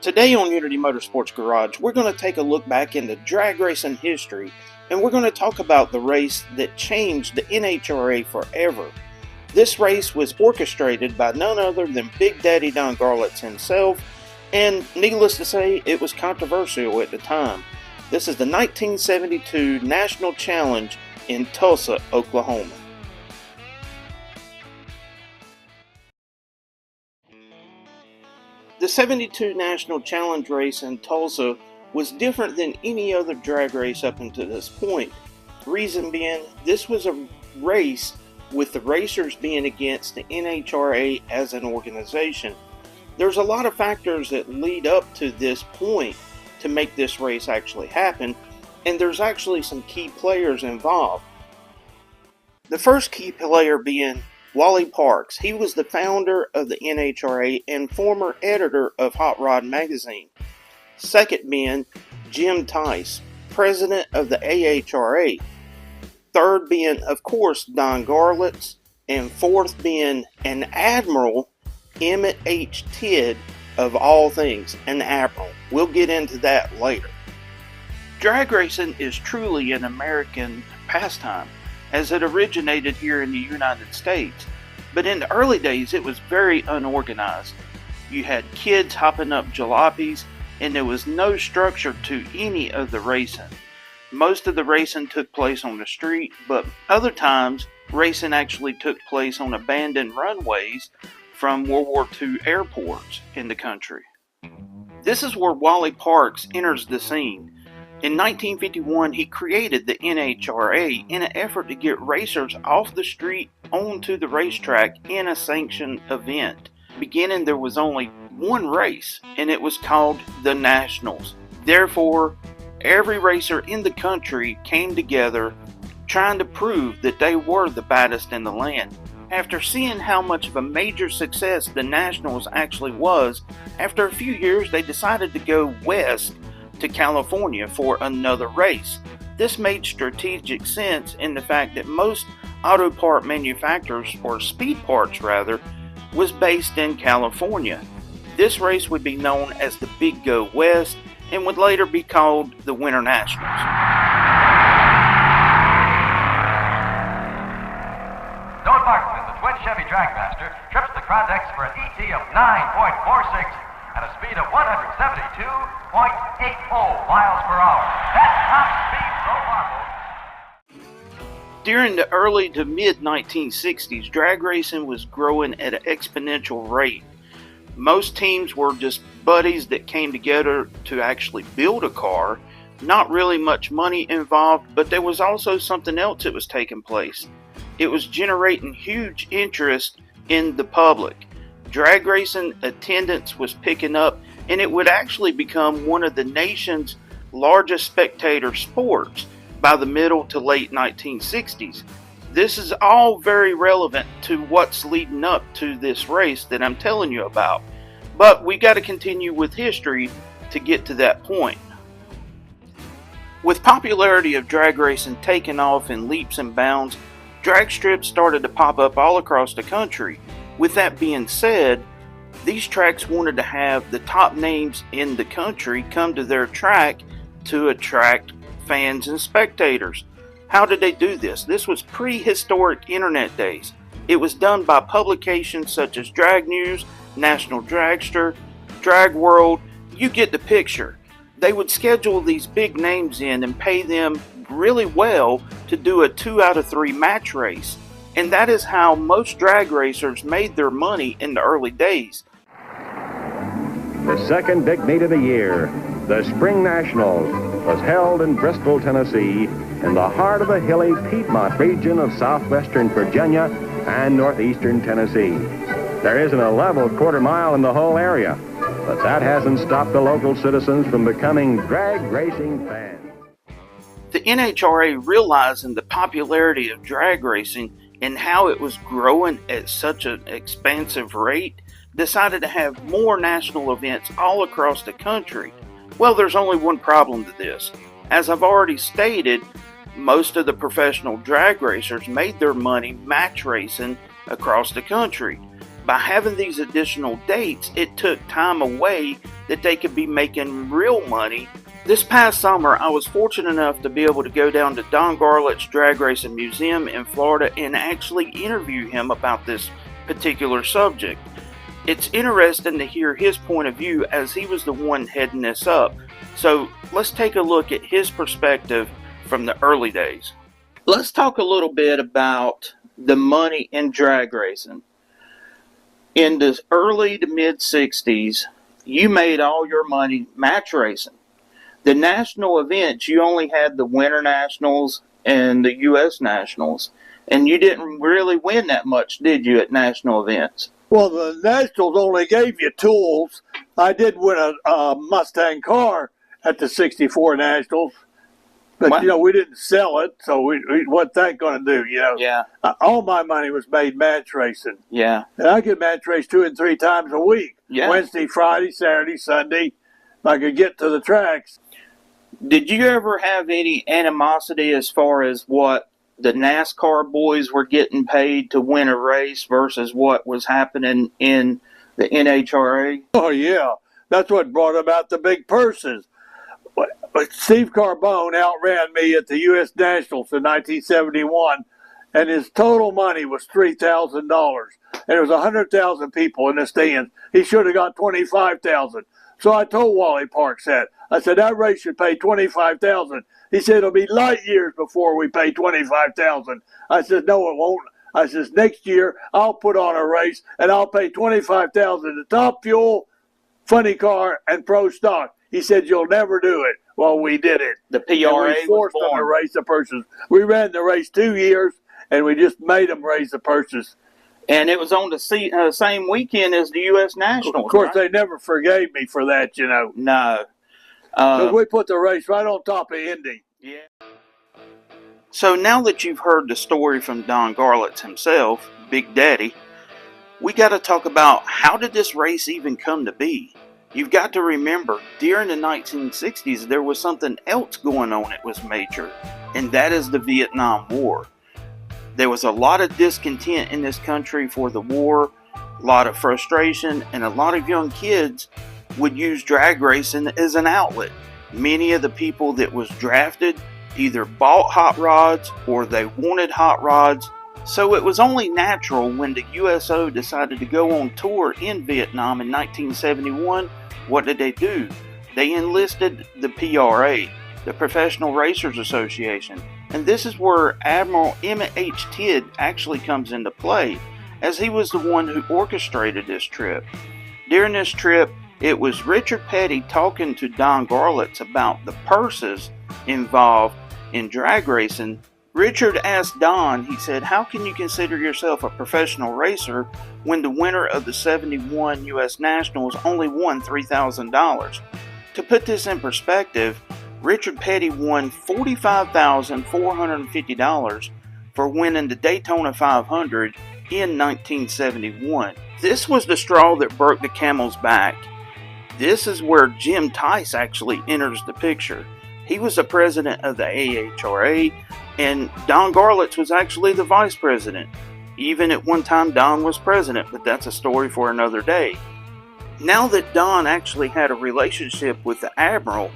Today on Unity Motorsports Garage, we're going to take a look back into drag racing history, and we're going to talk about the race that changed the NHRA forever. This race was orchestrated by none other than Big Daddy Don Garlits himself, and needless to say, it was controversial at the time. This is the 1972 National Challenge in Tulsa, Oklahoma. The 72 National Challenge race in Tulsa was different than any other drag race up until this point. Reason being, this was a race with the racers being against the NHRA as an organization. There's a lot of factors that lead up to this point to make this race actually happen, and there's actually some key players involved. The first key player being Wally Parks. He was the founder of the NHRA and former editor of Hot Rod magazine. Second being Jim Tice, president of the AHRA. Third being, of course, Don Garlits. And fourth being an admiral, Emmett H. Tidd, of all things, an admiral. We'll get into that later. Drag racing is truly an American pastime, as it originated here in the United States. But in the early days, it was very unorganized. You had kids hopping up jalopies, and there was no structure to any of the racing. Most of the racing took place on the street, but other times, racing actually took place on abandoned runways from World War II airports in the country. This is where Wally Parks enters the scene. In 1951, he created the NHRA in an effort to get racers off the street onto the racetrack in a sanctioned event. Beginning, there was only one race, and it was called the Nationals. Therefore, every racer in the country came together trying to prove that they were the baddest in the land. After seeing how much of a major success the Nationals actually was, after a few years they decided to go west to California for another race. This made strategic sense in the fact that most auto part manufacturers, or speed parts rather, was based in California. This race would be known as the Big Go West and would later be called the Winter Nationals. Don Martin in the twin Chevy Dragmaster trips the Crotex for an ET of 9.46 and a speed of 172.80 miles per hour. That's top speed so marvelous. During the early to mid 1960s, drag racing was growing at an exponential rate. Most teams were just buddies that came together to actually build a car. Not really much money involved, but there was also something else that was taking place. It was generating huge interest in the public. Drag racing attendance was picking up, and it would actually become one of the nation's largest spectator sports by the middle to late 1960s. This is all very relevant to what's leading up to this race that I'm telling you about. But we got to continue with history to get to that point. With popularity of drag racing taking off in leaps and bounds, drag strips started to pop up all across the country. With that being said, these tracks wanted to have the top names in the country come to their track to attract fans and spectators. How did they do this? This was prehistoric internet days. It was done by publications such as Drag News, National Dragster, Drag World. You get the picture. They would schedule these big names in and pay them really well to do a 2 out of 3 match race. And that is how most drag racers made their money in the early days. The second big meet of the year, the Spring Nationals, was held in Bristol, Tennessee, in the heart of the hilly Piedmont region of southwestern Virginia and northeastern Tennessee. There isn't a level quarter mile in the whole area, but that hasn't stopped the local citizens from becoming drag racing fans. The NHRA, realizing the popularity of drag racing and how it was growing at such an expansive rate, decided to have more national events all across the country. Well, there's only one problem to this. As I've already stated, most of the professional drag racers made their money match racing across the country. by having these additional dates, it took time away that they could be making real money. This past summer, I was fortunate enough to be able to go down to Don Garlits Drag Racing Museum in Florida and actually interview him about this particular subject. It's interesting to hear his point of view as he was the one heading this up. So let's take a look at his perspective from the early days. Let's talk a little bit about the money in drag racing. In the early to mid 60s, you made all your money match racing. The national events, you only had the Winter Nationals and the U.S. Nationals, and you didn't really win that much, did you, at national events? Well, the Nationals only gave you tools. I did win a Mustang car at the 64 Nationals. But, Wow. we didn't sell it, so what's that going to do, Yeah. All my money was made match racing. Yeah. And I could match race 2 and 3 times a week. Yeah. Wednesday, Friday, Saturday, Sunday. If I could get to the tracks. Did you ever have any animosity as far as what the NASCAR boys were getting paid to win a race versus what was happening in the NHRA? Oh, yeah. That's what brought about the big purses. But Steve Carbone outran me at the U.S. Nationals in 1971, and his total money was $3,000. And there was 100,000 people in the stands. He should have got $25,000. So I told Wally Parks that. I said, that race should pay $25,000. He said, it'll be light years before we pay $25,000. I said, no, it won't. I said, next year I'll put on a race and I'll pay $25,000 to Top Fuel, Funny Car, and Pro Stock. He said, you'll never do it. Well, we did it. The PRA and we forced was them born. to raise the purses. We ran the race 2 years, and we just made them raise the purses. And it was on the same weekend as the U.S. Nationals. Of course, right? they never forgave me for that, No. Because we put the race right on top of Indy. Yeah. So now that you've heard the story from Don Garlits himself, Big Daddy, we got to talk about how did this race even come to be? You've got to remember, during the 1960s, there was something else going on that was major, and that is the Vietnam War. There was a lot of discontent in this country for the war, a lot of frustration, and a lot of young kids would use drag racing as an outlet. Many of the people that was drafted either bought hot rods or they wanted hot rods. So it was only natural when the USO decided to go on tour in Vietnam in 1971, what did they do? They enlisted the PRA, the Professional Racers Association. And this is where Admiral M.H. Tidd actually comes into play, as he was the one who orchestrated this trip. During this trip, it was Richard Petty talking to Don Garlits about the purses involved in drag racing. Richard asked Don, he said, how can you consider yourself a professional racer when the winner of the 71 U.S. Nationals only won $3,000? To put this in perspective, Richard Petty won $45,450 for winning the Daytona 500 in 1971. This was the straw that broke the camel's back. This is where Jim Tice actually enters the picture. He was the president of the AHRA, and Don Garlits was actually the vice president. Even at one time, Don was president, but that's a story for another day. Now that Don actually had a relationship with the Admiral,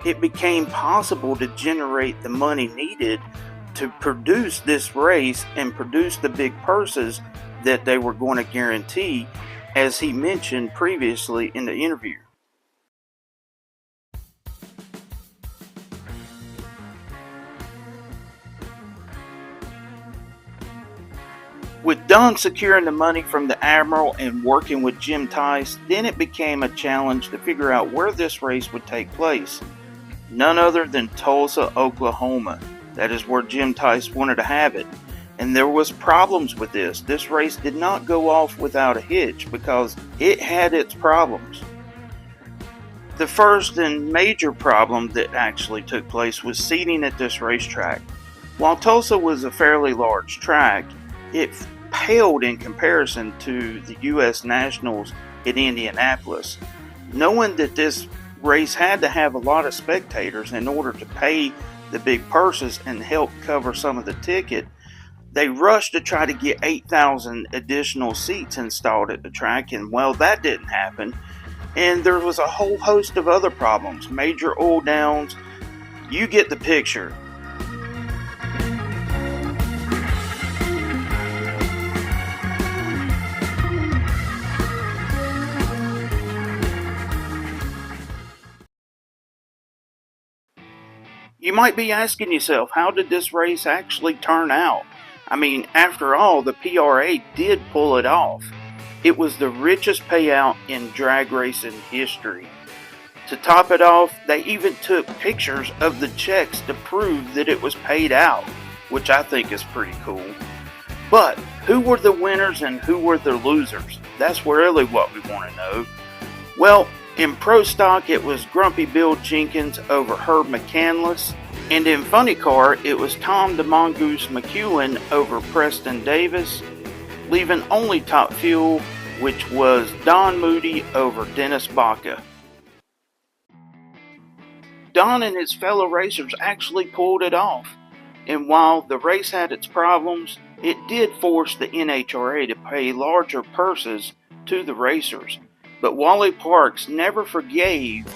it became possible to generate the money needed to produce this race and produce the big purses that they were going to guarantee, as he mentioned previously in the interview. With Don securing the money from the Admiral and working with Jim Tice, then it became a challenge to figure out where this race would take place. None other than Tulsa, Oklahoma. That is where Jim Tice wanted to have it. And there was problems with this. This race did not go off without a hitch because it had its problems. The first and major problem that actually took place was seating at this racetrack. While Tulsa was a fairly large track, it paled in comparison to the U.S. Nationals at Indianapolis. Knowing that this race had to have a lot of spectators in order to pay the big purses and help cover some of the ticket, They rushed to try to get 8,000 additional seats installed at the track, and well, that didn't happen. And there was a whole host of other problems, major oil downs. You get the picture. You might be asking yourself, how did this race actually turn out? I mean, after all, the PRA did pull it off. It was the richest payout in drag racing history. To top it off, they even took pictures of the checks to prove that it was paid out, which I think is pretty cool. But who were the winners and who were the losers? That's really what we want to know. Well, in Pro Stock, it was Grumpy Bill Jenkins over Herb McCandless. And in Funny Car, it was Tom the Mongoose McEwen over Preston Davis, leaving only Top Fuel, which was Don Moody over Dennis Baca. Don and his fellow racers actually pulled it off. And while the race had its problems, it did force the NHRA to pay larger purses to the racers. But Wally Parks never forgave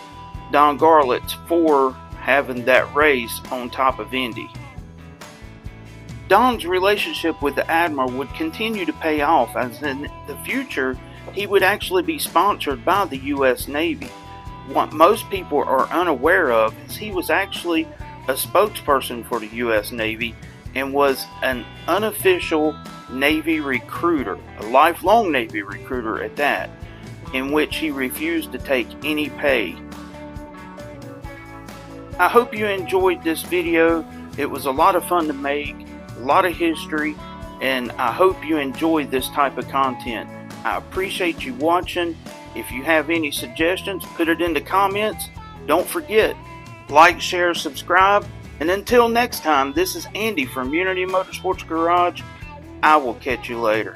Don Garlits for having that race on top of Indy. Don's relationship with the AHRA would continue to pay off, as in the future he would actually be sponsored by the U.S. Navy. What most people are unaware of is he was actually a spokesperson for the U.S. Navy and was an unofficial Navy recruiter, a lifelong Navy recruiter at that, in which he refused to take any pay. I hope you enjoyed this video. It was a lot of fun to make, a lot of history, and I hope you enjoyed this type of content. I appreciate you watching. If you have any suggestions, put it in the comments. Don't forget, like, share, subscribe, and until next time, this is Andy from Unity Motorsports Garage. I will catch you later.